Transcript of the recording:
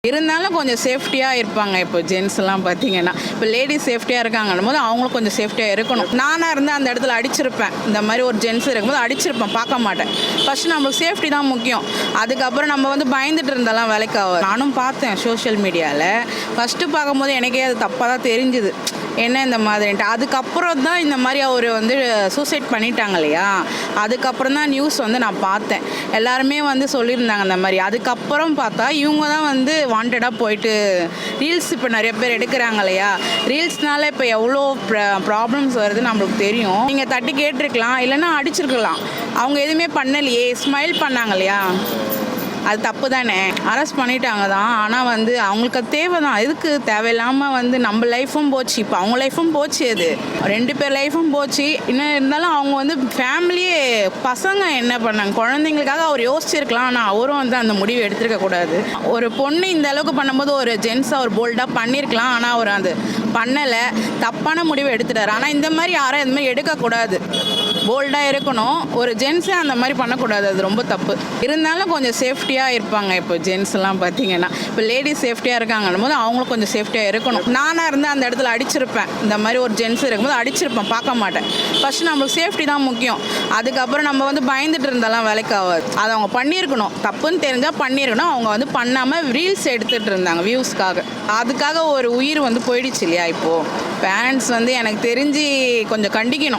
இருந்தாலும் கொஞ்சம் சேஃப்டியாக இருப்பாங்க. இப்போ ஜென்ஸ்லாம் பார்த்தீங்கன்னா, இப்போ லேடிஸ் சேஃப்டியாக இருக்காங்கன்னும் போது அவங்களும் கொஞ்சம் சேஃப்டியாக இருக்கணும். நானாக இருந்தால் அந்த இடத்துல அடிச்சிருப்பேன். இந்த மாதிரி ஒரு ஜென்ஸ் இருக்கும்போது அடிச்சிருப்பேன், பார்க்க மாட்டேன். ஃபஸ்ட்டு நம்மளுக்கு சேஃப்டி தான் முக்கியம். அதுக்கப்புறம் நம்ம வந்து பயந்துட்டு இருந்தாலாம் வேலைக்கு ஆகாது. நானும் பார்த்தேன் சோஷியல் மீடியாவில். ஃபஸ்ட்டு பார்க்கும்போது எனக்கே அது தப்பாக தான் தெரிஞ்சுது, என்ன இந்த மாதிரின்ட்டு. அதுக்கப்புறம் தான் இந்த மாதிரி அவர் வந்து சூசைட் பண்ணிட்டாங்க இல்லையா, அதுக்கப்புறம் தான் நியூஸ் வந்து நான் பார்த்தேன். எல்லாருமே வந்து சொல்லியிருந்தாங்க இந்த மாதிரி. அதுக்கப்புறம் பார்த்தா இவங்க தான் வந்து வாண்டடாக போயிட்டு ரீல்ஸ் இப்போ நிறைய பேர் எடுக்கிறாங்க இல்லையா. ரீல்ஸ்னால இப்போ எவ்வளோ ப்ராப்ளம்ஸ் வருது நம்மளுக்கு தெரியும். நீங்கள் தட்டி கேட்டிருக்கலாம், இல்லைன்னா அடிச்சிருக்கலாம். அவங்க எதுவுமே பண்ணலையே, ஸ்மைல் பண்ணாங்க இல்லையா, அது தப்பு தானே. அரெஸ்ட் பண்ணிட்டாங்க தான், ஆனால் வந்து அவங்களுக்கு அது தேவை தான். எதுக்கு தேவையில்லாமல் வந்து நம்ம லைஃப்பும் போச்சு, இப்போ அவங்க லைஃப்பும் போச்சு, அது 2 பேர் லைஃப்பும் போச்சு. இன்னும் இருந்தாலும் அவங்க வந்து ஃபேமிலியே, பசங்க என்ன பண்ணாங்க, குழந்தைங்களுக்காக அவர் யோசிச்சிருக்கலாம். ஆனால் அவரும் வந்து அந்த முடிவு எடுத்துருக்கக்கூடாது. ஒரு பொண்ணு இந்த அளவுக்கு பண்ணும்போது ஒரு ஜென்ஸ் அவர் போல்டாக பண்ணியிருக்கலாம், ஆனால் அவர் அது பண்ணலை, தப்பான முடிவு எடுத்துட்டார். ஆனால் இந்த மாதிரி யாரும் இது மாதிரி எடுக்கக்கூடாது, போல்டாக இருக்கணும். ஒரு ஜென்ஸே அந்த மாதிரி பண்ணக்கூடாது, அது ரொம்ப தப்பு. இருந்தாலும் கொஞ்சம் சேஃப்டியாக இருப்பாங்க. இப்போ ஜென்ஸ்லாம் பார்த்தீங்கன்னா, இப்போ லேடிஸ் சேஃப்டியாக இருக்காங்கன்னும் போது அவங்களும் கொஞ்சம் சேஃப்டியாக இருக்கணும். நானாக இருந்தால் அந்த இடத்துல அடிச்சிருப்பேன். இந்த மாதிரி ஒரு ஜென்ஸ் இருக்கும்போது அடிச்சிருப்பேன், பார்க்க மாட்டேன். ஃபஸ்ட்டு நம்மளுக்கு சேஃப்டி தான் முக்கியம். அதுக்கப்புறம் நம்ம வந்து பயந்துட்டு இருந்தாலாம் வேலைக்கு ஆகாது. அதை அவங்க பண்ணியிருக்கணும். தப்புன்னு தெரிஞ்சால் பண்ணியிருக்கணும். அவங்க வந்து பண்ணாமல் ரீல்ஸ் எடுத்துகிட்டு இருந்தாங்க வியூஸ்க்காக. அதுக்காக ஒரு உயிர் வந்து போயிடுச்சு இல்லையா. இப்போது பேரண்ட்ஸ் வந்து எனக்கு தெரிஞ்சு கொஞ்சம் கண்டிக்கணும்.